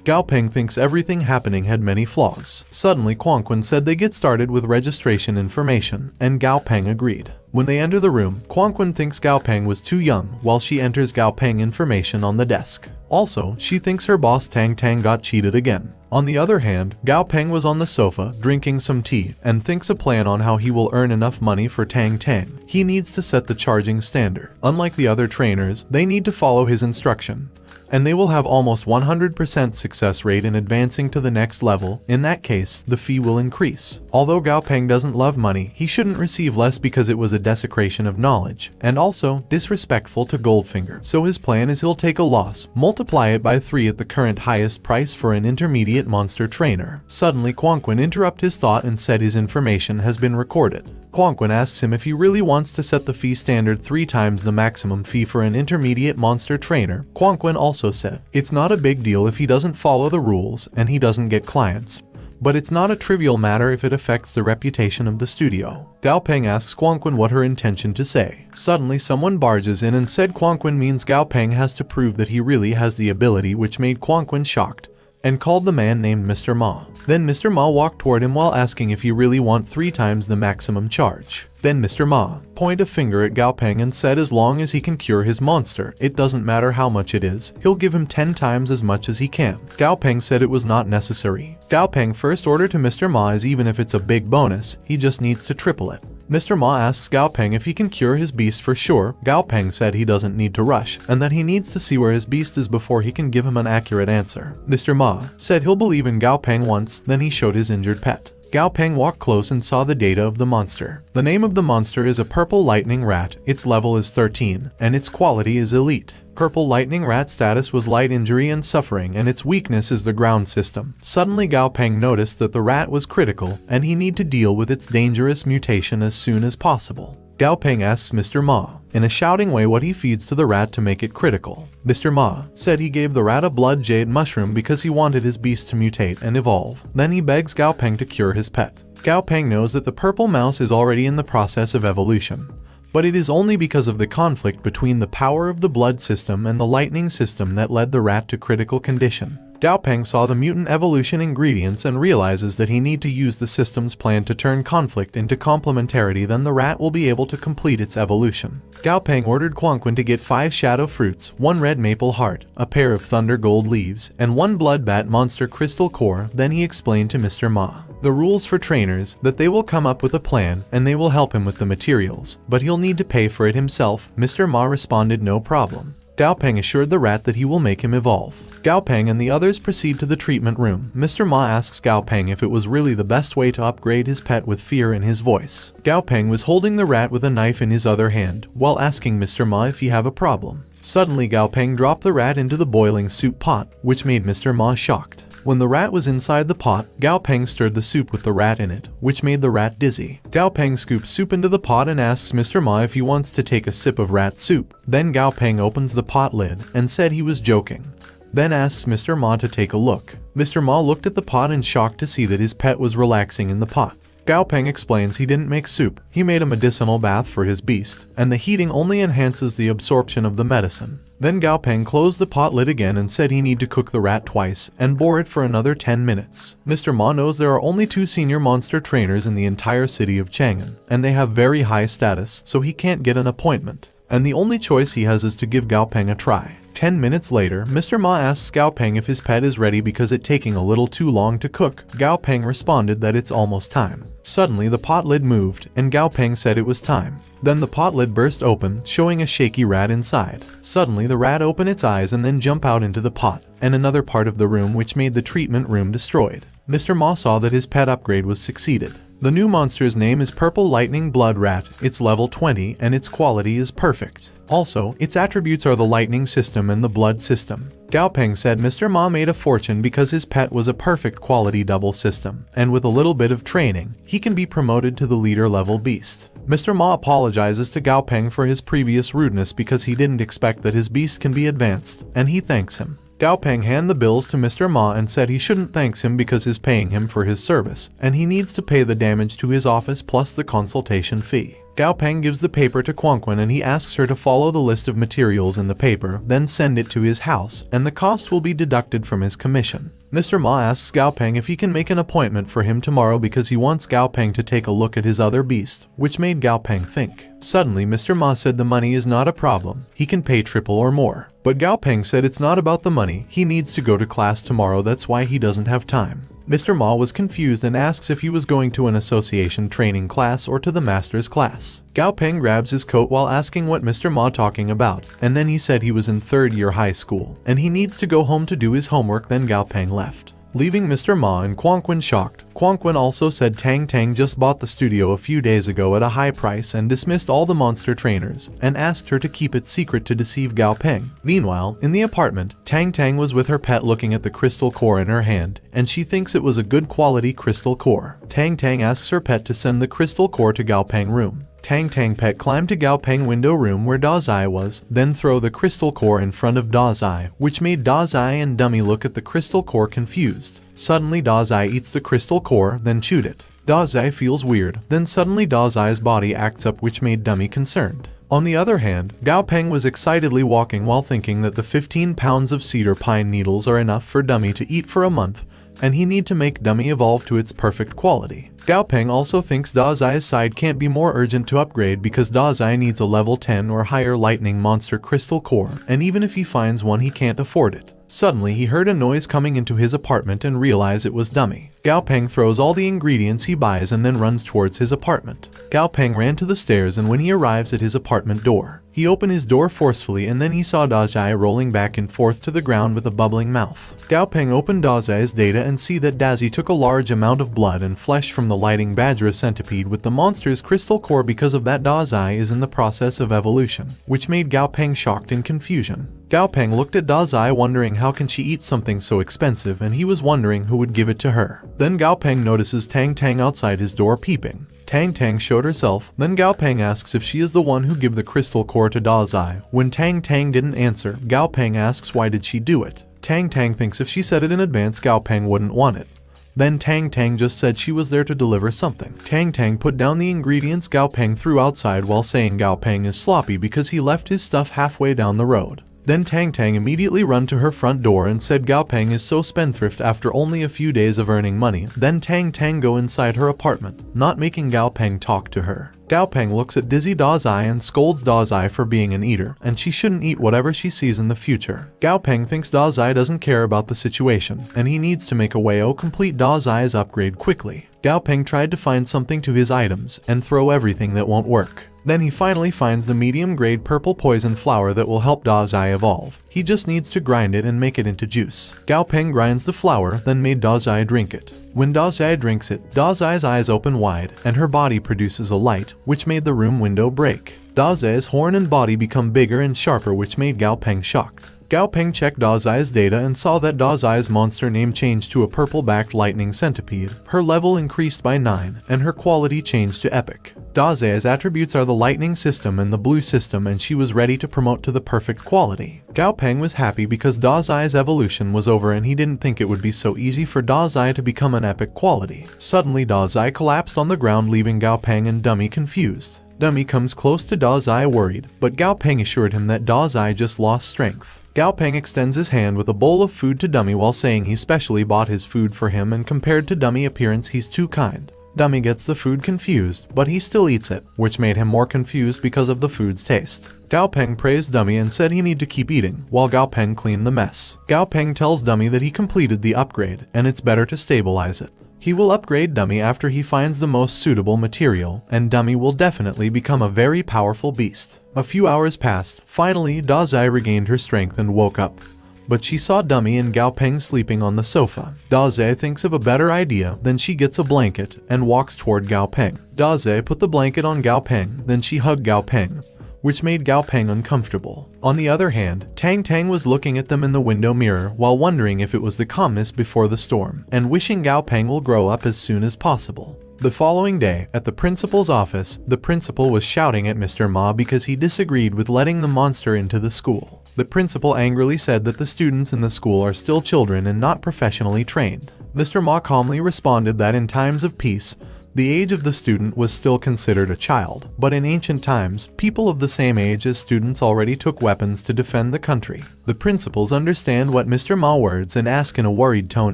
Gao Peng thinks everything happening had many flaws. Suddenly Quang Quan said they get started with registration information, and Gao Peng agreed. When they enter the room, Quang Quan thinks Gao Peng was too young while she enters Gao Peng information on the desk. Also, she thinks her boss Tang Tang got cheated again. On the other hand, Gao Peng was on the sofa drinking some tea and thinks a plan on how he will earn enough money for Tang Tang. He needs to set the charging standard. Unlike the other trainers, they need to follow his instruction, and they will have almost 100% success rate in advancing to the next level. In that case, the fee will increase. Although Gao Peng doesn't love money, he shouldn't receive less because it was a desecration of knowledge, and also disrespectful to Goldfinger. So his plan is he'll take a loss, multiply it by 3 at the current highest price for an intermediate monster trainer. Suddenly Quang Quan interrupts his thought and said his information has been recorded. Quang Quan asks him if he really wants to set the fee standard 3 times the maximum fee for an intermediate monster trainer. Quang Quan also said it's not a big deal if he doesn't follow the rules and he doesn't get clients, but it's not a trivial matter if it affects the reputation of the studio. Gao Peng asks Quang Quan what her intention to say. Suddenly someone barges in and said Quang Quan means Gao Peng has to prove that he really has the ability, which made Quang Quan shocked and called the man named Mr. Ma. Then Mr. Ma walked toward him while asking if he really want 3 times the maximum charge. Then Mr. Ma pointed a finger at Gao Peng and said as long as he can cure his monster, it doesn't matter how much it is, he'll give him 10 times as much as he can. Gao Peng said it was not necessary. Gao Peng first order to Mr. Ma is even if it's a big bonus, he just needs to triple it. Mr. Ma asks Gao Peng if he can cure his beast for sure. Gao Peng said he doesn't need to rush, and that he needs to see where his beast is before he can give him an accurate answer. Mr. Ma said he'll believe in Gao Peng once, then he showed his injured pet. Gao Peng walked close and saw the data of the monster. The name of the monster is a purple lightning rat, its level is 13, and its quality is elite. Purple lightning rat status was light injury and suffering, and its weakness is the ground system. Suddenly Gao Peng noticed that the rat was critical, and he need to deal with its dangerous mutation as soon as possible. Gao Peng asks Mr. Ma in a shouting way what he feeds to the rat to make it critical. Mr. Ma said he gave the rat a blood jade mushroom because he wanted his beast to mutate and evolve. Then he begs Gao Peng to cure his pet. Gao Peng knows that the purple mouse is already in the process of evolution, but it is only because of the conflict between the power of the blood system and the lightning system that led the rat to critical condition. Gao Peng saw the mutant evolution ingredients and realizes that he need to use the system's plan to turn conflict into complementarity, then the rat will be able to complete its evolution. Gao Peng ordered Quang Quan to get 5 shadow fruits, 1 red maple heart, a pair of thunder gold leaves, and 1 blood bat monster crystal core. Then he explained to Mr. Ma the rules for trainers, that they will come up with a plan and they will help him with the materials, but he'll need to pay for it himself. Mr. Ma responded no problem. Gao Peng assured the rat that he will make him evolve. Gao Peng and the others proceed to the treatment room. Mr. Ma asks Gao Peng if it was really the best way to upgrade his pet with fear in his voice. Gao Peng was holding the rat with a knife in his other hand, while asking Mr. Ma if he have a problem. Suddenly Gao Peng dropped the rat into the boiling soup pot, which made Mr. Ma shocked. When the rat was inside the pot, Gao Peng stirred the soup with the rat in it, which made the rat dizzy. Gao Peng scoops soup into the pot and asks Mr. Ma if he wants to take a sip of rat soup. Then Gao Peng opens the pot lid and said he was joking. Then asks Mr. Ma to take a look. Mr. Ma looked at the pot in shock to see that his pet was relaxing in the pot. Gao Peng explains he didn't make soup, he made a medicinal bath for his beast, and the heating only enhances the absorption of the medicine. Then Gao Peng closed the pot lid again and said he need to cook the rat twice and boil it for another 10 minutes. Mr. Ma knows there are only 2 senior monster trainers in the entire city of Chang'an, and they have very high status, so he can't get an appointment, and the only choice he has is to give Gao Peng a try. 10 minutes later, Mr. Ma asks Gao Peng if his pet is ready because it's taking a little too long to cook. Gao Peng responded that it's almost time. Suddenly the pot lid moved, and Gao Peng said it was time. Then the pot lid burst open, showing a shaky rat inside. Suddenly the rat opened its eyes and then jumped out into the pot, and another part of the room, which made the treatment room destroyed. Mr. Ma saw that his pet upgrade was succeeded. The new monster's name is Purple Lightning Blood Rat, it's level 20, and its quality is perfect. Also, its attributes are the lightning system and the blood system. Gao Peng said Mr. Ma made a fortune because his pet was a perfect quality double system, and with a little bit of training, he can be promoted to the leader level beast. Mr. Ma apologizes to Gao Peng for his previous rudeness because he didn't expect that his beast can be advanced, and he thanks him. Gao Peng handed the bills to Mr. Ma and said he shouldn't thank him because he's paying him for his service, and he needs to pay the damage to his office plus the consultation fee. Gao Peng gives the paper to Kwon Kwon and he asks her to follow the list of materials in the paper, then send it to his house, and the cost will be deducted from his commission. Mr. Ma asks Gao Peng if he can make an appointment for him tomorrow because he wants Gao Peng to take a look at his other beast, which made Gao Peng think. Suddenly, Mr. Ma said the money is not a problem, he can pay triple or more. But Gao Peng said it's not about the money, he needs to go to class tomorrow, that's why he doesn't have time. Mr. Ma was confused and asks if he was going to an association training class or to the master's class. Gao Peng grabs his coat while asking what Mr. Ma talking about, and then he said he was in 3rd year high school, and he needs to go home to do his homework. Then Gao Peng left, leaving Mr. Ma and Kwon Kwon shocked. Kwon Kwon also said Tang Tang just bought the studio a few days ago at a high price and dismissed all the monster trainers, and asked her to keep it secret to deceive Gao Peng. Meanwhile, in the apartment, Tang Tang was with her pet looking at the crystal core in her hand, and she thinks it was a good quality crystal core. Tang Tang asks her pet to send the crystal core to Gao Peng room. Tang Tang pet climbed to Gao Peng window room where Da Zai was, then throw the crystal core in front of Da Zai, which made Da Zai and Dummy look at the crystal core confused. Suddenly Da Zai eats the crystal core, then chewed it. Da Zai feels weird, then suddenly Da Zai's body acts up, which made Dummy concerned. On the other hand, Gao Peng was excitedly walking while thinking that the 15 pounds of cedar pine needles are enough for Dummy to eat for a month, and he need to make Dummy evolve to its perfect quality. Gao Peng also thinks Da Zai's side can't be more urgent to upgrade because Da Zai needs a level 10 or higher lightning monster crystal core, and even if he finds one he can't afford it. Suddenly he heard a noise coming into his apartment and realized it was Dummy. Gao Peng throws all the ingredients he buys and then runs towards his apartment. Gao Peng ran to the stairs, and when he arrives at his apartment door, he opened his door forcefully and then he saw Da Zai rolling back and forth to the ground with a bubbling mouth. Gao Peng opened Da Zai's data and see that Dazi took a large amount of blood and flesh from the Lighting Badger centipede with the monster's crystal core. Because of that, Da Zai is in the process of evolution, which made Gao Peng shocked in confusion. Gao Peng looked at Da Zai wondering how can she eat something so expensive, and he was wondering who would give it to her. Then Gao Peng notices Tang Tang outside his door peeping. Tang Tang showed herself, then Gao Peng asks if she is the one who gave the crystal core to Da Zai. When Tang Tang didn't answer, Gao Peng asks why did she do it. Tang Tang thinks if she said it in advance Gao Peng wouldn't want it. Then Tang Tang just said she was there to deliver something. Tang Tang put down the ingredients Gao Peng threw outside while saying Gao Peng is sloppy because he left his stuff halfway down the road. Then Tang Tang immediately run to her front door and said Gao Peng is so spendthrift after only a few days of earning money. Then Tang Tang go inside her apartment, not making Gao Peng talk to her. Gao Peng looks at dizzy Da Zai and scolds Da Zai for being an eater, and she shouldn't eat whatever she sees in the future. Gao Peng thinks Da Zai doesn't care about the situation, and he needs to make a way to complete Da Zai's upgrade quickly. Gao Peng tried to find something to his items and throw everything that won't work. Then he finally finds the medium-grade purple poison flower that will help Da Zai evolve. He just needs to grind it and make it into juice. Gao Peng grinds the flower, then made Da Zai drink it. When Da Zai drinks it, Da Zai's eyes open wide, and her body produces a light, which made the room window break. Da Zai's horn and body become bigger and sharper, which made Gao Peng shocked. Gao Peng checked Da Zai's data and saw that Da Zai's monster name changed to a purple-backed lightning centipede. Her level increased by 9, and her quality changed to epic. Da Zai's attributes are the lightning system and the blue system, and she was ready to promote to the perfect quality. Gao Peng was happy because Da Zai's evolution was over, and he didn't think it would be so easy for Da Zai to become an epic quality. Suddenly Da Zai collapsed on the ground, leaving Gao Peng and Dummy confused. Dummy comes close to Da Zai worried, but Gao Peng assured him that Da Zai just lost strength. Gao Peng extends his hand with a bowl of food to Dummy while saying he specially bought his food for him, and compared to Dummy appearance he's too kind. Dummy gets the food confused, but he still eats it, which made him more confused because of the food's taste. Gao Peng praised Dummy and said he need to keep eating, while Gao Peng cleaned the mess. Gao Peng tells Dummy that he completed the upgrade, and it's better to stabilize it. He will upgrade Dummy after he finds the most suitable material, and Dummy will definitely become a very powerful beast. A few hours passed. Finally, Da Zai regained her strength and woke up. But she saw Dummy and Gao Peng sleeping on the sofa. Da Zai thinks of a better idea, then she gets a blanket and walks toward Gao Peng. Da Zai put the blanket on Gao Peng, then she hugged Gao Peng, which made Gao Peng uncomfortable. On the other hand, Tang Tang was looking at them in the window mirror while wondering if it was the calmness before the storm, and wishing Gao Peng will grow up as soon as possible. The following day, at the principal's office, the principal was shouting at Mr. Ma because he disagreed with letting the monster into the school. The principal angrily said that the students in the school are still children and not professionally trained. Mr. Ma calmly responded that in times of peace, The age of the student was still considered a child, but in ancient times, people of the same age as students already took weapons to defend the country. The principals understand what Mr. Ma words and ask in a worried tone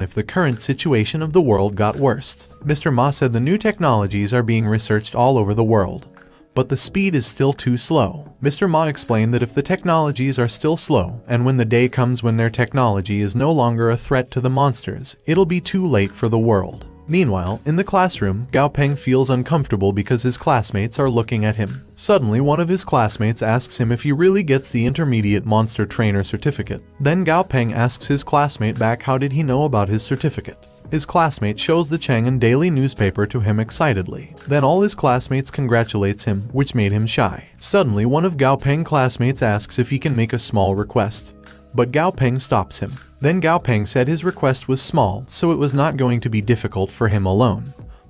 if the current situation of the world got worse. Mr. Ma said the new technologies are being researched all over the world, but the speed is still too slow. Mr. Ma explained that if the technologies are still slow, and when the day comes when their technology is no longer a threat to the monsters, it'll be too late for the world. Meanwhile, in the classroom, Gao Peng feels uncomfortable because his classmates are looking at him. Suddenly, one of his classmates asks him if he really gets the Intermediate Monster Trainer certificate. Then Gao Peng asks his classmate back how did he know about his certificate. His classmate shows the Chang'an Daily newspaper to him excitedly. Then all his classmates congratulates him, which made him shy. Suddenly, one of Gao Peng's classmates asks if he can make a small request, but Gao Peng stops him. Then Gao Peng said his request was small, so it was not going to be difficult for him alone.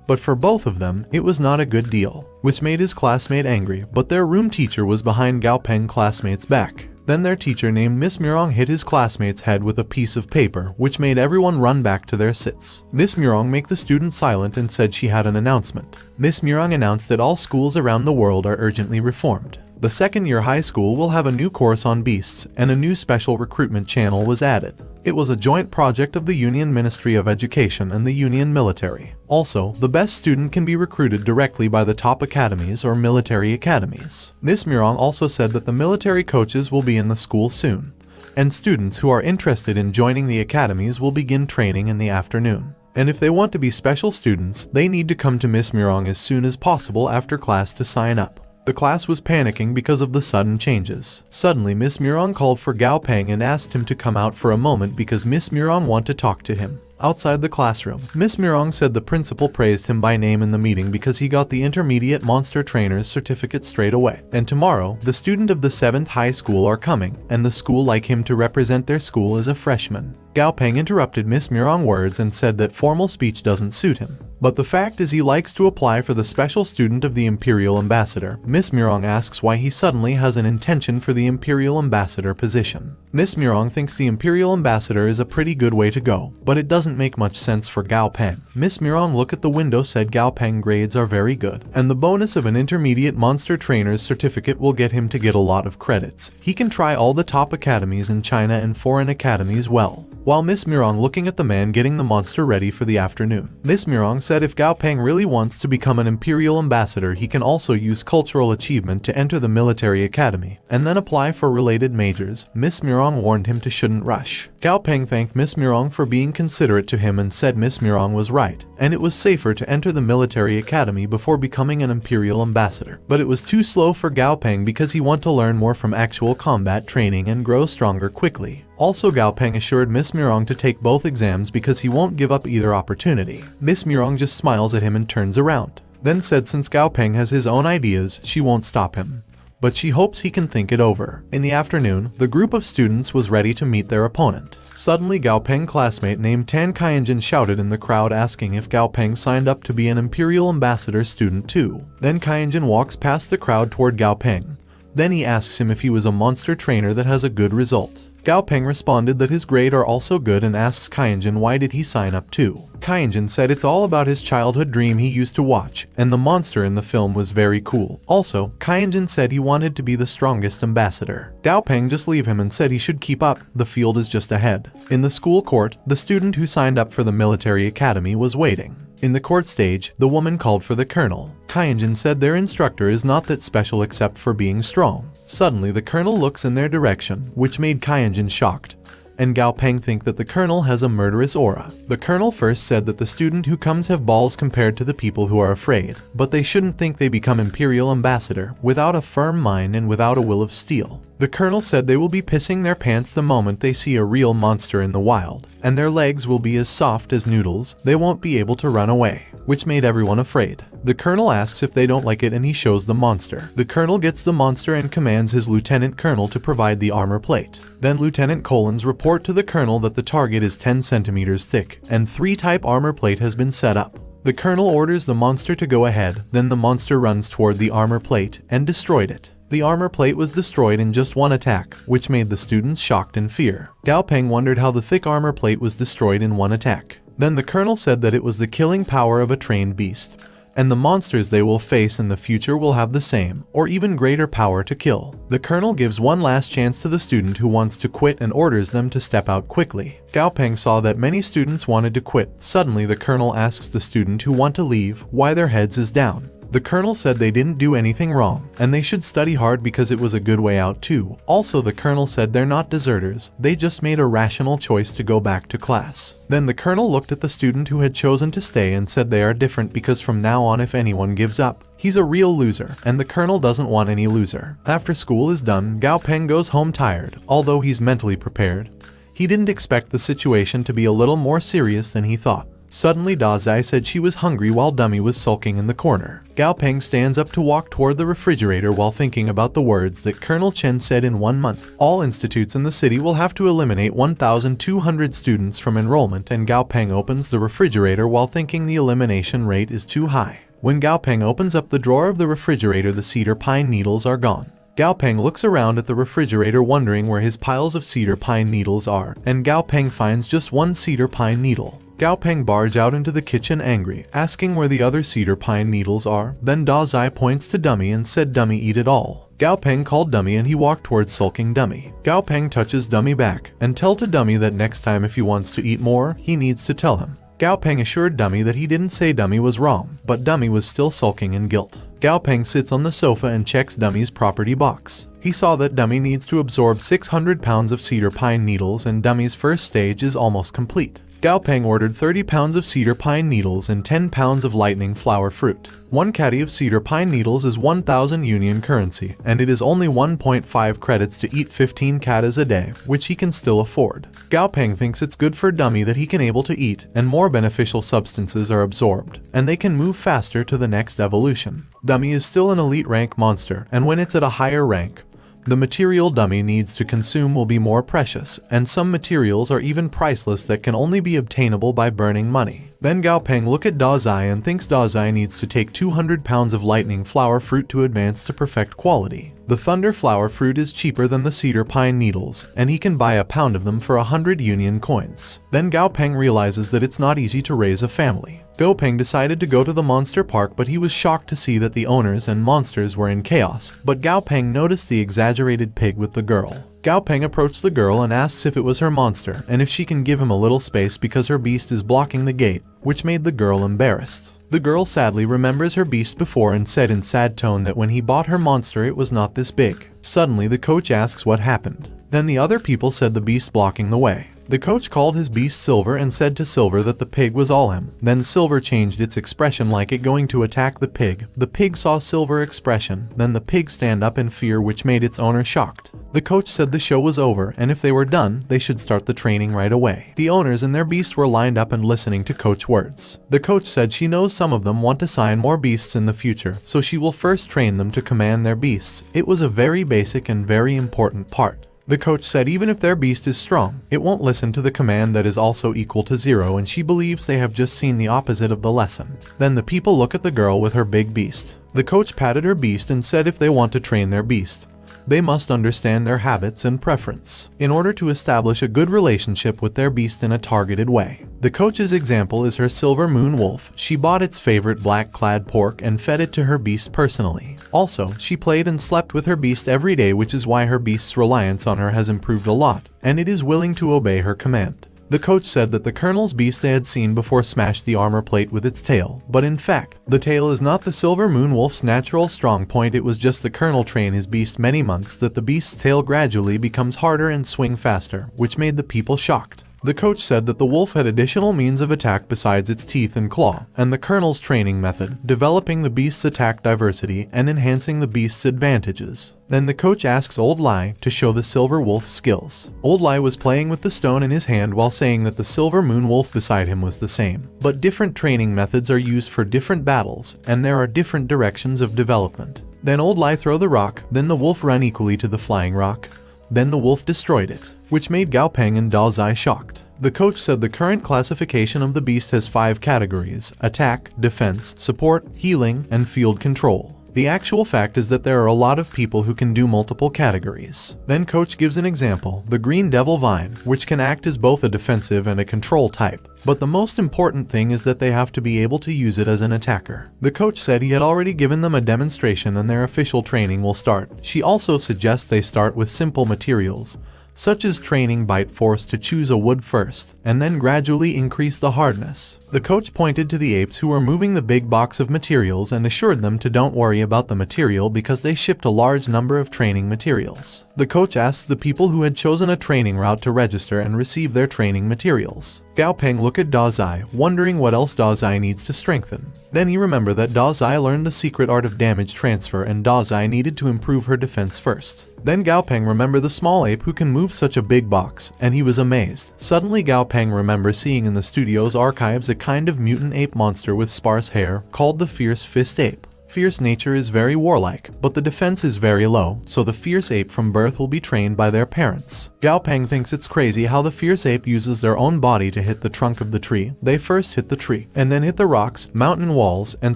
But for both of them, it was not a good deal, which made his classmate angry, but their room teacher was behind Gao Peng's classmate's back. Then their teacher named Miss Murong hit his classmate's head with a piece of paper, which made everyone run back to their sits. Miss Murong made the student silent and said she had an announcement. Miss Murong announced that all schools around the world are urgently reformed. The second-year high school will have a new course on beasts, and a new special recruitment channel was added. It was a joint project of the Union Ministry of Education and the Union Military. Also, the best student can be recruited directly by the top academies or military academies. Miss Murong also said that the military coaches will be in the school soon, and students who are interested in joining the academies will begin training in the afternoon. And if they want to be special students, they need to come to Miss Murong as soon as possible after class to sign up. The class was panicking because of the sudden changes. Suddenly, Miss Murong called for Gao Peng and asked him to come out for a moment because Miss Murong wanted to talk to him. Outside the classroom, Miss Murong said the principal praised him by name in the meeting because he got the Intermediate Monster Trainer's certificate straight away. And tomorrow, the student of the 7th high school are coming, and the school like him to represent their school as a freshman. Gao Peng interrupted Miss Murong words and said that formal speech doesn't suit him. But the fact is he likes to apply for the special student of the Imperial Ambassador. Miss Murong asks why he suddenly has an intention for the Imperial Ambassador position. Miss Murong thinks the Imperial Ambassador is a pretty good way to go, but it doesn't make much sense for Gao Peng. Miss Murong looked at the window said Gao Peng grades are very good, and the bonus of an Intermediate Monster Trainer's certificate will get him to get a lot of credits. He can try all the top academies in China and foreign academies well. While Miss Murong looking at the man getting the monster ready for the afternoon. Miss Murong said if Gao Peng really wants to become an Imperial Ambassador he can also use cultural achievement to enter the military academy, and then apply for related majors. Miss Murong warned him to shouldn't rush. Gao Peng thanked Miss Murong for being considerate to him and said Miss Murong was right, and it was safer to enter the military academy before becoming an Imperial Ambassador. But it was too slow for Gao Peng because he wanted to learn more from actual combat training and grow stronger quickly. Also, Gao Peng assured Miss Murong to take both exams because he won't give up either opportunity. Miss Murong just smiles at him and turns around. Then said since Gao Peng has his own ideas, she won't stop him, but she hopes he can think it over. In the afternoon, the group of students was ready to meet their opponent. Suddenly, Gao Peng's classmate named Tan Kaianjin shouted in the crowd asking if Gao Peng signed up to be an Imperial Ambassador student too. Then Kaianjin walks past the crowd toward Gao Peng. Then he asks him if he was a monster trainer that has a good result. Gao Peng responded that his grades are also good and asks Kaianjin why did he sign up too. Kaianjin said it's all about his childhood dream he used to watch, and the monster in the film was very cool. Also, Kaianjin said he wanted to be the strongest ambassador. Gao Peng just leave him and said he should keep up, the field is just ahead. In the school court, the student who signed up for the military academy was waiting. In the court stage, the woman called for the colonel. Kaianjin said their instructor is not that special except for being strong. Suddenly the colonel looks in their direction, which made Kaianjin shocked, and Gao Peng think that the colonel has a murderous aura. The colonel first said that the student who comes have balls compared to the people who are afraid, but they shouldn't think they become Imperial Ambassador without a firm mind and without a will of steel. The colonel said they will be pissing their pants the moment they see a real monster in the wild, and their legs will be as soft as noodles, they won't be able to run away, which made everyone afraid. The colonel asks if they don't like it and he shows the monster. The colonel gets the monster and commands his lieutenant colonel to provide the armor plate. Then Lieutenant Collins report to the colonel that the target is 10 centimeters thick, and 3-type armor plate has been set up. The colonel orders the monster to go ahead, then the monster runs toward the armor plate and destroyed it. The armor plate was destroyed in just one attack, which made the students shocked in fear. Gao Peng wondered how the thick armor plate was destroyed in one attack. Then the colonel said that it was the killing power of a trained beast, and the monsters they will face in the future will have the same, or even greater power to kill. The colonel gives one last chance to the student who wants to quit and orders them to step out quickly. Gao Peng saw that many students wanted to quit. Suddenly the colonel asks the student who want to leave why their heads is down. The colonel said they didn't do anything wrong, and they should study hard because it was a good way out too. Also the colonel said they're not deserters, they just made a rational choice to go back to class. Then the colonel looked at the student who had chosen to stay and said they are different because from now on if anyone gives up, he's a real loser, and the colonel doesn't want any loser. After school is done, Gao Peng goes home tired, although he's mentally prepared. He didn't expect the situation to be a little more serious than he thought. Suddenly Dazai said she was hungry while Dummy was sulking in the corner. Gao Peng stands up to walk toward the refrigerator while thinking about the words that Colonel Chen said in 1 month. All institutes in the city will have to eliminate 1,200 students from enrollment, and Gao Peng opens the refrigerator while thinking the elimination rate is too high. When Gao Peng opens up the drawer of the refrigerator, the cedar pine needles are gone. Gao Peng looks around at the refrigerator wondering where his piles of cedar pine needles are, and Gao Peng finds just one cedar pine needle. Gao Peng barge out into the kitchen angry, asking where the other cedar pine needles are. Then Dazai points to Dummy and said Dummy eat it all. Gao Peng called Dummy and he walked towards sulking Dummy. Gao Peng touches Dummy back and tell to Dummy that next time if he wants to eat more, he needs to tell him. Gao Peng assured Dummy that he didn't say Dummy was wrong, but Dummy was still sulking in guilt. Gao Peng sits on the sofa and checks Dummy's property box. He saw that Dummy needs to absorb 600 pounds of cedar pine needles and Dummy's first stage is almost complete. Gao Peng ordered 30 pounds of cedar pine needles and 10 pounds of lightning flower fruit. 1 caddy of cedar pine needles is 1,000 union currency, and it is only 1.5 credits to eat 15 caddies a day, which he can still afford. Gao Peng thinks it's good for Dummy that he can able to eat, and more beneficial substances are absorbed, and they can move faster to the next evolution. Dummy is still an elite rank monster, and when it's at a higher rank, the material Dummy needs to consume will be more precious, and some materials are even priceless that can only be obtainable by burning money. Then Gao Peng look at Dazai and thinks Dazai needs to take 200 pounds of lightning flower fruit to advance to perfect quality. The thunder flower fruit is cheaper than the cedar pine needles, and he can buy a pound of them for 100 union coins. Then Gao Peng realizes that it's not easy to raise a family. Gao Peng decided to go to the monster park, but he was shocked to see that the owners and monsters were in chaos. But Gao Peng noticed the exaggerated pig with the girl. Gao Peng approached the girl and asks if it was her monster and if she can give him a little space because her beast is blocking the gate, which made the girl embarrassed. The girl sadly remembers her beast before and said in sad tone that when he bought her monster it was not this big. Suddenly the coach asks what happened. Then the other people said the beast blocking the way. The coach called his beast Silver and said to Silver that the pig was all him. Then Silver changed its expression like it going to attack the pig. The pig saw Silver expression, then the pig stand up in fear, which made its owner shocked. The coach said the show was over and if they were done, they should start the training right away. The owners and their beast were lined up and listening to coach words. The coach said she knows some of them want to sign more beasts in the future, so she will first train them to command their beasts. It was a very basic and very important part. The coach said even if their beast is strong, it won't listen to the command that is also equal to 0, and she believes they have just seen the opposite of the lesson. Then the people look at the girl with her big beast. The coach patted her beast and said if they want to train their beast, they must understand their habits and preference in order to establish a good relationship with their beast in a targeted way. The coach's example is her silver moon wolf. She bought its favorite black-clad pork and fed it to her beast personally. Also, she played and slept with her beast every day, which is why her beast's reliance on her has improved a lot, and it is willing to obey her command. The coach said that the colonel's beast they had seen before smashed the armor plate with its tail, but in fact, the tail is not the silver moon wolf's natural strong point. It was just the colonel train his beast many months that the beast's tail gradually becomes harder and swing faster, which made the people shocked. The coach said that the wolf had additional means of attack besides its teeth and claw, and the colonel's training method, developing the beast's attack diversity and enhancing the beast's advantages. Then the coach asks Old Lai to show the silver wolf's skills. Old Lai was playing with the stone in his hand while saying that the silver moon wolf beside him was the same. But different training methods are used for different battles, and there are different directions of development. Then Old Lai throw the rock, then the wolf run equally to the flying rock. Then the wolf destroyed it, which made Gao Peng and Dazai shocked. The coach said the current classification of the beast has 5 categories: attack, defense, support, healing, and field control. The actual fact is that there are a lot of people who can do multiple categories. Then coach gives an example, the Green Devil Vine, which can act as both a defensive and a control type. But the most important thing is that they have to be able to use it as an attacker. The coach said he had already given them a demonstration and their official training will start. She also suggests they start with simple materials, such as training Bite Force to choose a wood first, and then gradually increase the hardness. The coach pointed to the apes who were moving the big box of materials and assured them to don't worry about the material because they shipped a large number of training materials. The coach asks the people who had chosen a training route to register and receive their training materials. Gao Peng looked at Dazai, wondering what else Dazai needs to strengthen. Then he remembered that Dazai learned the secret art of damage transfer and Dazai needed to improve her defense first. Then Gao Peng remembered the small ape who can move such a big box, and he was amazed. Suddenly Gao Peng remembered seeing in the studio's archives a kind of mutant ape monster with sparse hair, called the Fierce Fist Ape. Fierce nature is very warlike, but the defense is very low, so the fierce ape from birth will be trained by their parents. Gao Peng thinks it's crazy how the fierce ape uses their own body to hit the trunk of the tree. They first hit the tree, and then hit the rocks, mountain walls, and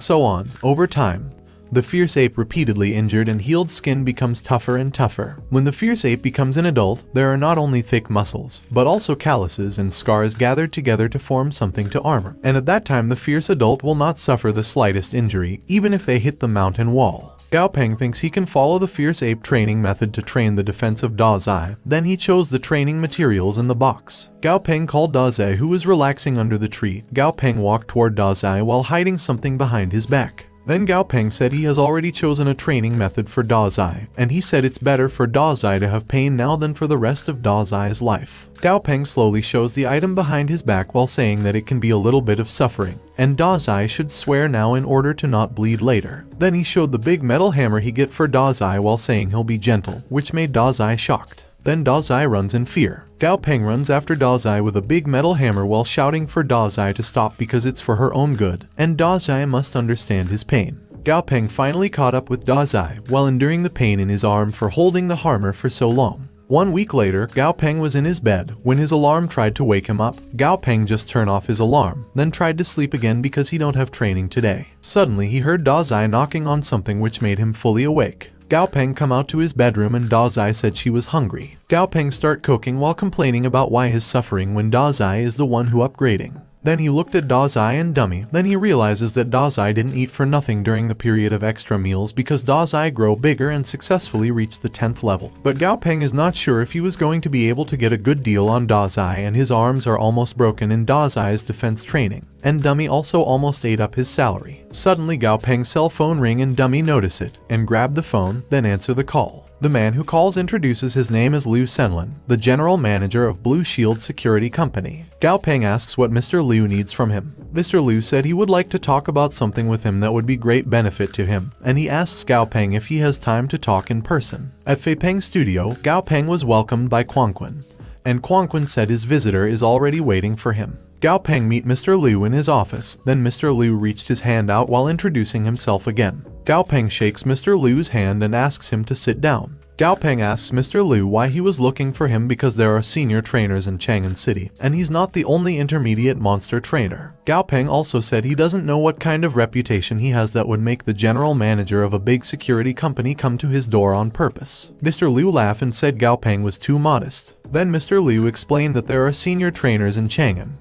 so on. Over time, the fierce ape repeatedly injured and healed skin becomes tougher and tougher. When the fierce ape becomes an adult, there are not only thick muscles, but also calluses and scars gathered together to form something to armor. And at that time the fierce adult will not suffer the slightest injury, even if they hit the mountain wall. Gao Peng thinks he can follow the fierce ape training method to train the defense of Dazai. Then he chose the training materials in the box. Gao Peng called Dazai who was relaxing under the tree. Gao Peng walked toward Dazai while hiding something behind his back. Then Gao Peng said he has already chosen a training method for Dazai, and he said it's better for Dazai to have pain now than for the rest of Dazai's life. Gao Peng slowly shows the item behind his back while saying that it can be a little bit of suffering, and Dazai should swear now in order to not bleed later. Then he showed the big metal hammer he get for Dazai while saying he'll be gentle, which made Dazai shocked. Then Dazai runs in fear. Gao Peng runs after Dazai with a big metal hammer while shouting for Dazai to stop because it's for her own good, and Dazai must understand his pain. Gao Peng finally caught up with Dazai while enduring the pain in his arm for holding the hammer for so long. 1 week later, Gao Peng was in his bed when his alarm tried to wake him up. Gao Peng just turned off his alarm, then tried to sleep again because he don't have training today. Suddenly he heard Dazai knocking on something which made him fully awake. Gao Peng come out to his bedroom and Dazai said she was hungry. Gao Peng start cooking while complaining about why he's suffering when Dazai is the one who upgrading. Then he looked at Dazai and Dummy. Then he realizes that Dazai didn't eat for nothing during the period of extra meals because Dazai grow bigger and successfully reached the 10th level. But Gao Peng is not sure if he was going to be able to get a good deal on Dazai, and his arms are almost broken in Dazai's defense training. And Dummy also almost ate up his salary. Suddenly Gao Peng's cell phone ring and Dummy notice it and grab the phone, then answer the call. The man who calls introduces his name as Liu Senlin, the general manager of Blue Shield Security Company. Gao Peng asks what Mr. Liu needs from him. Mr. Liu said he would like to talk about something with him that would be great benefit to him, and he asks Gao Peng if he has time to talk in person. At Fei Peng's studio, Gao Peng was welcomed by Quanquin, and Quanquin said his visitor is already waiting for him. Gao Peng meet Mr. Liu in his office, then Mr. Liu reached his hand out while introducing himself again. Gao Peng shakes Mr. Liu's hand and asks him to sit down. Gao Peng asks Mr. Liu why he was looking for him because there are senior trainers in Chang'an City, and he's not the only intermediate monster trainer. Gao Peng also said he doesn't know what kind of reputation he has that would make the general manager of a big security company come to his door on purpose. Mr. Liu laughed and said Gao Peng was too modest. Then Mr. Liu explained that there are senior trainers in Chang'an,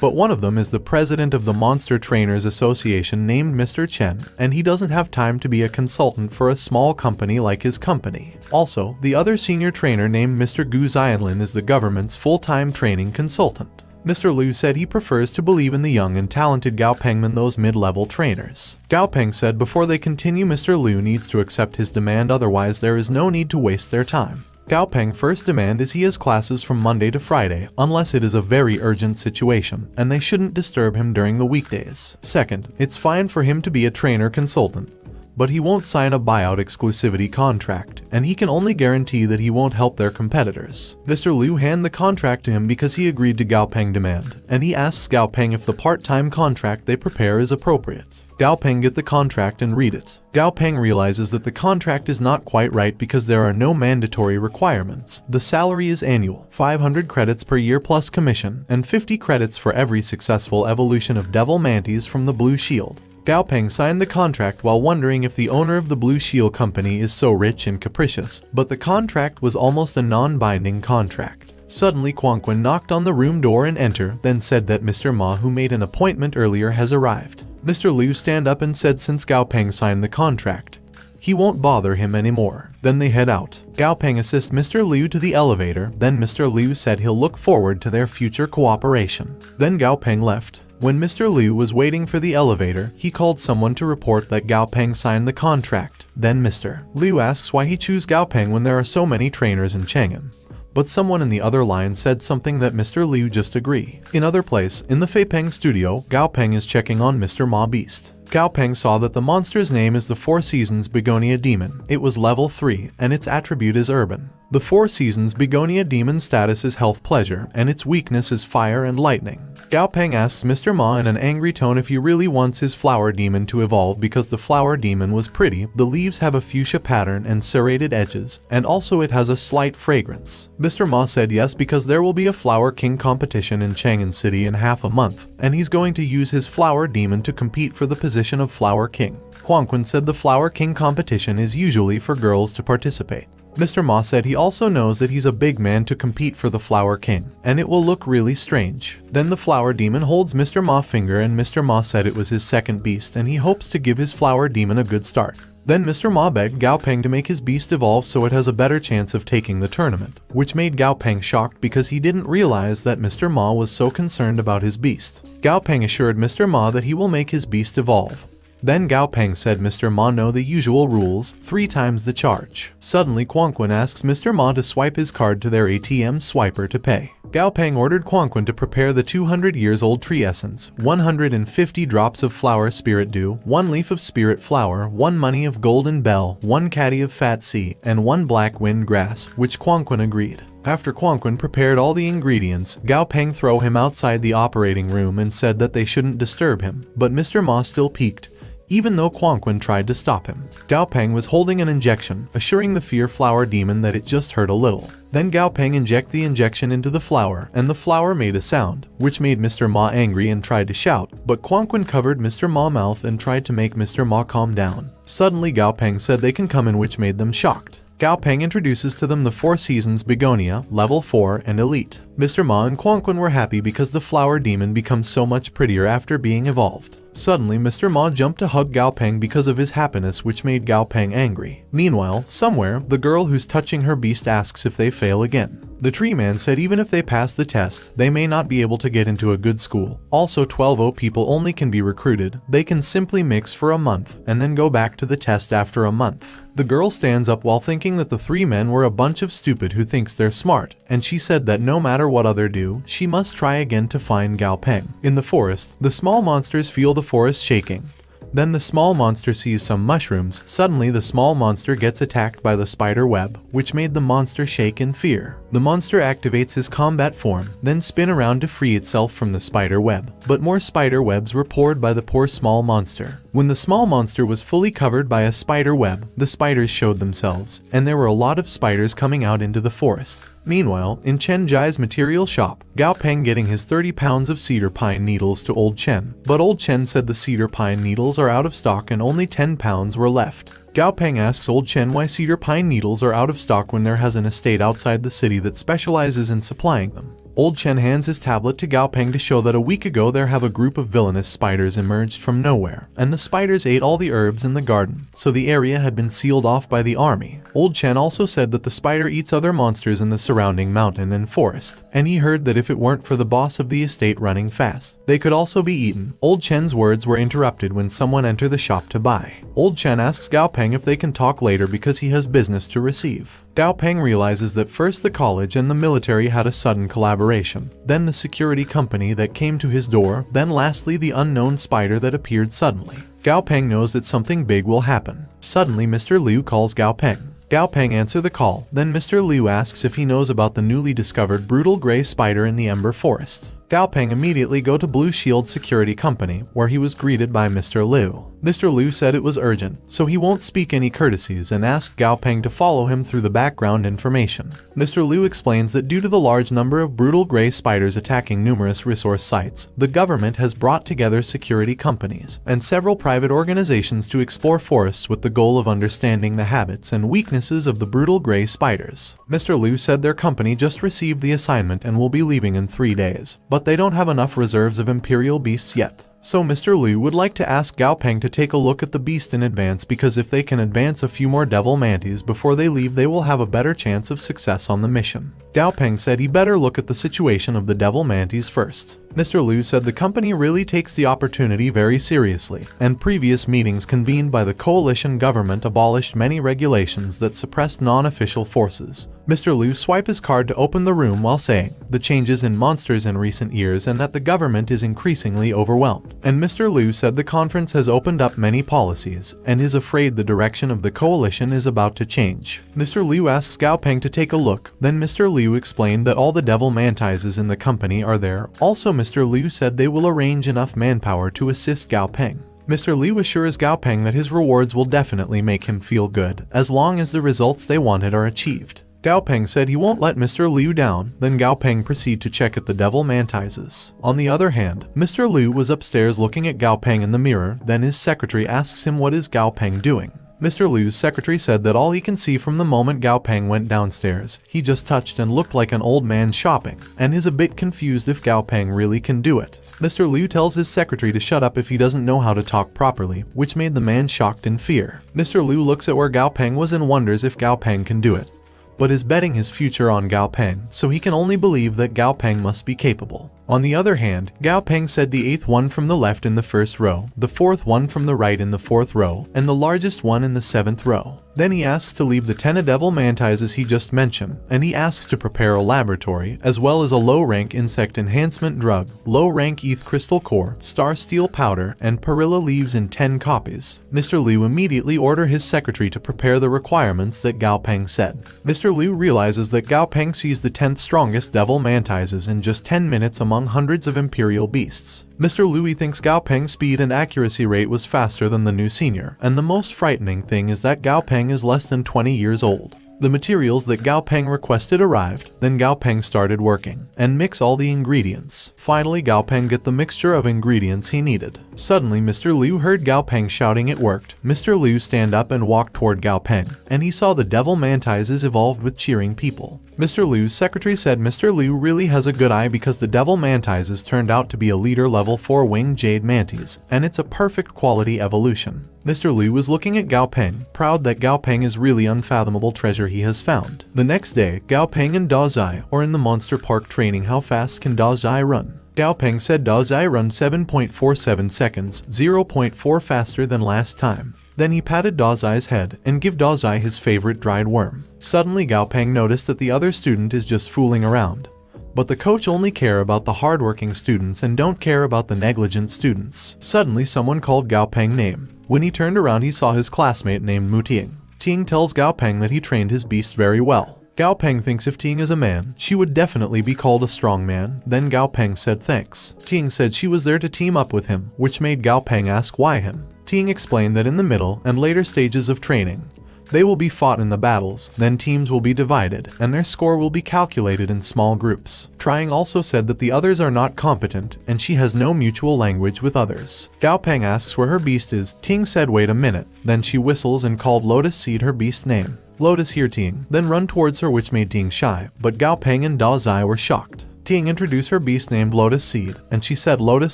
but one of them is the president of the Monster Trainers Association named Mr. Chen, and he doesn't have time to be a consultant for a small company like his company. Also, the other senior trainer named Mr. Gu Xianlin is the government's full-time training consultant. Mr. Liu said he prefers to believe in the young and talented Gao Peng than those mid-level trainers. Gao Peng said before they continue Mr. Liu needs to accept his demand, otherwise there is no need to waste their time. Gao Peng's first demand is he has classes from Monday to Friday, unless it is a very urgent situation, and they shouldn't disturb him during the weekdays. Second, it's fine for him to be a trainer consultant, but he won't sign a buyout exclusivity contract, and he can only guarantee that he won't help their competitors. Mr. Liu hand the contract to him because he agreed to Gao Peng demand, and he asks Gao Peng if the part-time contract they prepare is appropriate. Gao Peng get the contract and read it. Gao Peng realizes that the contract is not quite right because there are no mandatory requirements. The salary is annual, 500 credits per year plus commission, and 50 credits for every successful evolution of Devil Mantis from the Blue Shield. Gao Peng signed the contract while wondering if the owner of the Blue Shield Company is so rich and capricious, but the contract was almost a non-binding contract. Suddenly Quan Quan knocked on the room door and entered, then said that Mr. Ma, who made an appointment earlier, has arrived. Mr. Liu stand up and said since Gao Peng signed the contract, he won't bother him anymore. Then they head out. Gao Peng assists Mr. Liu to the elevator, then Mr. Liu said he'll look forward to their future cooperation. Then Gao Peng left. When Mr. Liu was waiting for the elevator, he called someone to report that Gao Peng signed the contract. Then Mr. Liu asks why he chose Gao Peng when there are so many trainers in Chang'an. But someone in the other line said something that Mr. Liu just agree. In other place, in the Fei Peng studio, Gao Peng is checking on Mr. Ma Beast. Gao Peng saw that the monster's name is the Four Seasons Begonia Demon. It was level 3, and its attribute is Urban. The Four Seasons Begonia Demon status is Health Pleasure, and its weakness is Fire and Lightning. Gao Peng asks Mr. Ma in an angry tone if he really wants his flower demon to evolve because the flower demon was pretty, the leaves have a fuchsia pattern and serrated edges, and also it has a slight fragrance. Mr. Ma said yes because there will be a Flower King competition in Chang'an City in half a month, and he's going to use his flower demon to compete for the position of Flower King. Quan Quan said the Flower King competition is usually for girls to participate. Mr. Ma said he also knows that he's a big man to compete for the Flower King, and it will look really strange. Then the Flower Demon holds Mr. Ma's finger and Mr. Ma said it was his second beast and he hopes to give his Flower Demon a good start. Then Mr. Ma begged Gao Peng to make his beast evolve so it has a better chance of taking the tournament, which made Gao Peng shocked because he didn't realize that Mr. Ma was so concerned about his beast. Gao Peng assured Mr. Ma that he will make his beast evolve. Then Gao Peng said Mr. Ma know the usual rules, 3 times the charge. Suddenly Quan Quan asks Mr. Ma to swipe his card to their ATM swiper to pay. Gao Peng ordered Quan Quan to prepare the 200 years old tree essence, 150 drops of flower spirit dew, 1 leaf of spirit flower, 1 money of golden bell, 1 caddy of fat sea, and 1 black wind grass, which Quan Quan agreed. After Quan Quan prepared all the ingredients, Gao Peng threw him outside the operating room and said that they shouldn't disturb him, but Mr. Ma still peeked, even though Quan Quan tried to stop him. Gao Peng was holding an injection, assuring the Fear Flower Demon that it just hurt a little. Then Gao Peng injected the injection into the flower, and the flower made a sound, which made Mr. Ma angry and tried to shout, but Quan Quan covered Mr. Ma's mouth and tried to make Mr. Ma calm down. Suddenly Gao Peng said they can come in, which made them shocked. Gao Peng introduces to them the Four Seasons Begonia, level 4 and elite. Mr. Ma and Quan Quan were happy because the flower demon becomes so much prettier after being evolved. Suddenly Mr. Ma jumped to hug Gao Peng because of his happiness, which made Gao Peng angry. Meanwhile, somewhere, the girl who's touching her beast asks if they fail again. The tree man said even if they pass the test, they may not be able to get into a good school. Also 12 people only can be recruited, they can simply mix for a month, and then go back to the test after a month. The girl stands up while thinking that the 3 men were a bunch of stupid who thinks they're smart, and she said that no matter what other do, she must try again to find Gao Peng. In the forest, the small monsters feel the forest shaking. Then the small monster sees some mushrooms. Suddenly the small monster gets attacked by the spider web, which made the monster shake in fear. The monster activates his combat form, then spin around to free itself from the spider web. But more spider webs were poured by the poor small monster. When the small monster was fully covered by a spider web, the spiders showed themselves, and there were a lot of spiders coming out into the forest. Meanwhile, in Chen Jai's material shop, Gao Peng getting his 30 pounds of cedar pine needles to Old Chen, but Old Chen said the cedar pine needles are out of stock and only 10 pounds were left. Gao Peng asks Old Chen why cedar pine needles are out of stock when there has an estate outside the city that specializes in supplying them. Old Chen hands his tablet to Gao Peng to show that a week ago there have a group of villainous spiders emerged from nowhere, and the spiders ate all the herbs in the garden, so the area had been sealed off by the army. Old Chen also said that the spider eats other monsters in the surrounding mountain and forest, and he heard that if it weren't for the boss of the estate running fast, they could also be eaten. Old Chen's words were interrupted when someone entered the shop to buy. Old Chen asks Gao Peng if they can talk later because he has business to receive. Gao Peng realizes that first the college and the military had a sudden collaboration, then the security company that came to his door, then lastly the unknown spider that appeared suddenly. Gao Peng knows that something big will happen. Suddenly Mr. Liu calls Gao Peng. Gao Peng answers the call, then Mr. Liu asks if he knows about the newly discovered brutal gray spider in the Ember Forest. Gao Peng immediately go to Blue Shield Security Company, where he was greeted by Mr. Liu. Mr. Liu said it was urgent, so he won't speak any courtesies and asked Gao Peng to follow him through the background information. Mr. Liu explains that due to the large number of brutal gray spiders attacking numerous resource sites, the government has brought together security companies and several private organizations to explore forests with the goal of understanding the habits and weaknesses of the brutal gray spiders. Mr. Liu said their company just received the assignment and will be leaving in 3 days, but they don't have enough reserves of imperial beasts yet. So Mr. Liu would like to ask Gao Peng to take a look at the beast in advance, because if they can advance a few more devil mantis before they leave, they will have a better chance of success on the mission. Gao Peng said he better look at the situation of the devil mantis first. Mr. Liu said the company really takes the opportunity very seriously, and previous meetings convened by the coalition government abolished many regulations that suppressed non-official forces. Mr. Liu swiped his card to open the room while saying the changes in monsters in recent years and that the government is increasingly overwhelmed. And Mr. Liu said the conference has opened up many policies and is afraid the direction of the coalition is about to change. Mr. Liu asks Gao Peng to take a look, then Mr. Liu explained that all the devil mantises in the company are there. Also Mr. Liu said they will arrange enough manpower to assist Gao Peng. Mr. Liu assures Gao Peng that his rewards will definitely make him feel good, as long as the results they wanted are achieved. Gao Peng said he won't let Mr. Liu down, then Gao Peng proceeded to check at the devil mantises. On the other hand, Mr. Liu was upstairs looking at Gao Peng in the mirror, then his secretary asks him what is Gao Peng doing. Mr. Liu's secretary said that all he can see from the moment Gao Peng went downstairs, he just touched and looked like an old man shopping, and is a bit confused if Gao Peng really can do it. Mr. Liu tells his secretary to shut up if he doesn't know how to talk properly, which made the man shocked in fear. Mr. Liu looks at where Gao Peng was and wonders if Gao Peng can do it, but is betting his future on Gao Peng, so he can only believe that Gao Peng must be capable. On the other hand, Gao Peng said the 8th one from the left in the 1st row, the 4th one from the right in the 4th row, and the largest one in the 7th row. Then he asks to leave the 10 devil mantises he just mentioned, and he asks to prepare a laboratory, as well as a low-rank insect enhancement drug, low-rank ETH crystal core, star steel powder, and perilla leaves in 10 copies. Mr. Liu immediately ordered his secretary to prepare the requirements that Gao Peng said. Mr. Liu realizes that Gao Peng sees the 10th strongest devil mantises in just 10 minutes among hundreds of imperial beasts. Mr. Liu thinks Gao Peng's speed and accuracy rate was faster than the new senior, and the most frightening thing is that Gao Peng is less than 20 years old. The materials that Gao Peng requested arrived, then Gao Peng started working, and mix all the ingredients. Finally Gao Peng got the mixture of ingredients he needed. Suddenly Mr. Liu heard Gao Peng shouting it worked. Mr. Liu stand up and walked toward Gao Peng, and he saw the devil mantises evolved with cheering people. Mr. Liu's secretary said Mr. Liu really has a good eye because the devil mantises turned out to be a leader level 4 winged jade mantis, and it's a perfect quality evolution. Mr. Liu was looking at Gao Peng, proud that Gao Peng is really unfathomable treasure he has found. The next day, Gao Peng and Da Zai are in the monster park training how fast can Da Zai run. Gao Peng said Da Zai run 7.47 seconds, 0.4 faster than last time. Then he patted Da Zai's head and gave Da Zai his favorite dried worm. Suddenly Gao Peng noticed that the other student is just fooling around. But the coach only care about the hardworking students and don't care about the negligent students. Suddenly someone called Gao Peng name. When he turned around he saw his classmate named Mu Ting. Ting tells Gao Peng that he trained his beast very well. Gao Peng thinks if Ting is a man, she would definitely be called a strong man. Then Gao Peng said thanks. Ting said she was there to team up with him, which made Gao Peng ask why him. Ting explained that in the middle and later stages of training, they will be fought in the battles, then teams will be divided, and their score will be calculated in small groups. Trying also said that the others are not competent, and she has no mutual language with others. Gao Peng asks where her beast is. Ting said wait a minute, then she whistles and called Lotus Seed her beast name. Lotus hear Ting, then run towards her, which made Ting shy, but Gao Peng and Da Zai were shocked. Ting introduced her beast named Lotus Seed, and she said Lotus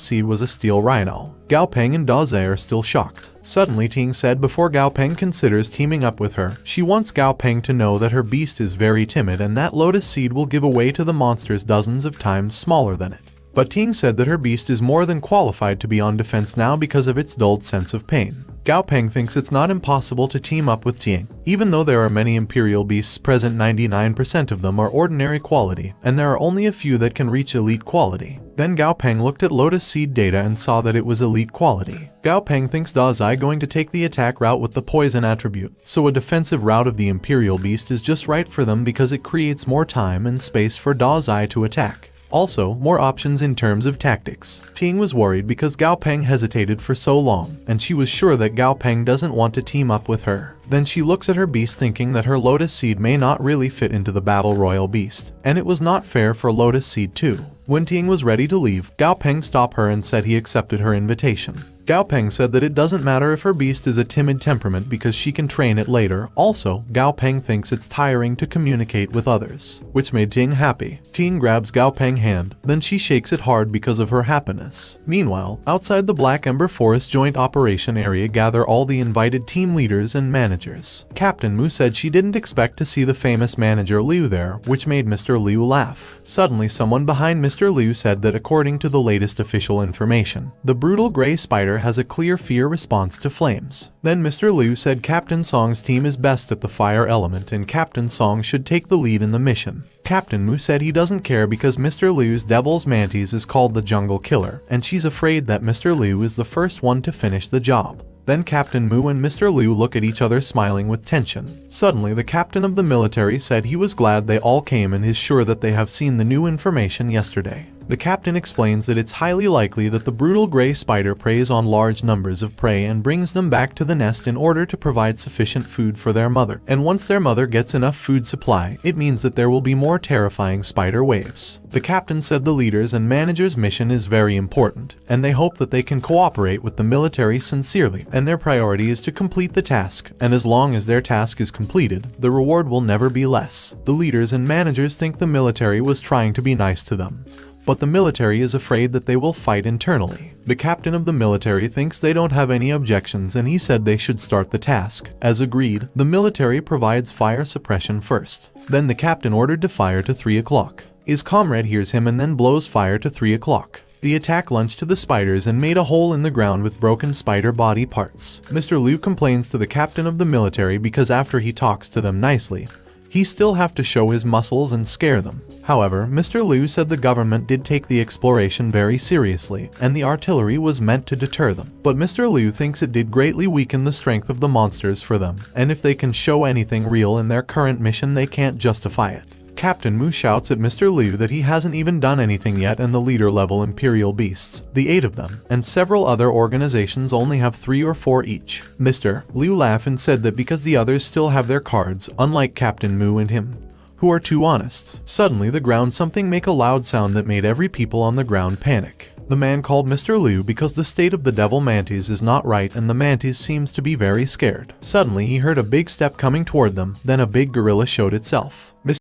Seed was a steel rhino. Gao Peng and Da Zai are still shocked. Suddenly Ting said before Gao Peng considers teaming up with her, she wants Gao Peng to know that her beast is very timid and that Lotus Seed will give away to the monsters dozens of times smaller than it. But Ting said that her beast is more than qualified to be on defense now because of its dulled sense of pain. Gao Peng thinks it's not impossible to team up with Ting. Even though there are many imperial beasts present, 99% of them are ordinary quality, and there are only a few that can reach elite quality. Then Gao Peng looked at Lotus Seed data and saw that it was elite quality. Gao Peng thinks Da Zai going to take the attack route with the poison attribute, so a defensive route of the imperial beast is just right for them because it creates more time and space for Da Zai to attack. Also, more options in terms of tactics. Ting was worried because Gao Peng hesitated for so long, and she was sure that Gao Peng doesn't want to team up with her. Then she looks at her beast thinking that her Lotus Seed may not really fit into the Battle Royal beast, and it was not fair for Lotus Seed too. When Ting was ready to leave, Gao Peng stopped her and said he accepted her invitation. Gao Peng said that it doesn't matter if her beast is a timid temperament because she can train it later. Also, Gao Peng thinks it's tiring to communicate with others, which made Ting happy. Ting grabs Gao Peng's hand, then she shakes it hard because of her happiness. Meanwhile, outside the Black Ember Forest Joint Operation Area gather all the invited team leaders and managers. Captain Mu said she didn't expect to see the famous manager Liu there, which made Mr. Liu laugh. Suddenly someone behind Mr. Liu said that according to the latest official information, the brutal gray spider has a clear fear response to flames. Then Mr. Liu said Captain Song's team is best at the fire element and Captain Song should take the lead in the mission. Captain Mu said he doesn't care because Mr. Liu's Devil's Mantis is called the Jungle Killer, and she's afraid that Mr. Liu is the first one to finish the job. Then Captain Mu and Mr. Liu look at each other smiling with tension. Suddenly the captain of the military said he was glad they all came and is sure that they have seen the new information yesterday. The captain explains that it's highly likely that the brutal gray spider preys on large numbers of prey and brings them back to the nest in order to provide sufficient food for their mother. And once their mother gets enough food supply, it means that there will be more terrifying spider waves. The captain said the leaders and managers' mission is very important, and they hope that they can cooperate with the military sincerely, and their priority is to complete the task, and as long as their task is completed, the reward will never be less. The leaders and managers think the military was trying to be nice to them, but the military is afraid that they will fight internally. The captain of the military thinks they don't have any objections and he said they should start the task. As agreed, the military provides fire suppression first. Then the captain ordered to fire to 3 o'clock. His comrade hears him and then blows fire to 3 o'clock. The attack launched to the spiders and made a hole in the ground with broken spider body parts. Mr. Liu complains to the captain of the military because after he talks to them nicely, he still have to show his muscles and scare them. However, Mr. Liu said the government did take the exploration very seriously, and the artillery was meant to deter them. But Mr. Liu thinks it did greatly weaken the strength of the monsters for them, and if they can show anything real in their current mission they can't justify it. Captain Mu shouts at Mr. Liu that he hasn't even done anything yet and the leader-level Imperial Beasts, the 8 of them, and several other organizations only have 3 or 4 each. Mr. Liu laughed and said that because the others still have their cards, unlike Captain Mu and him, who are too honest. Suddenly the ground something make a loud sound that made every people on the ground panic. The man called Mr. Liu because the state of the Devil Mantis is not right and the Mantis seems to be very scared. Suddenly he heard a big step coming toward them, then a big gorilla showed itself.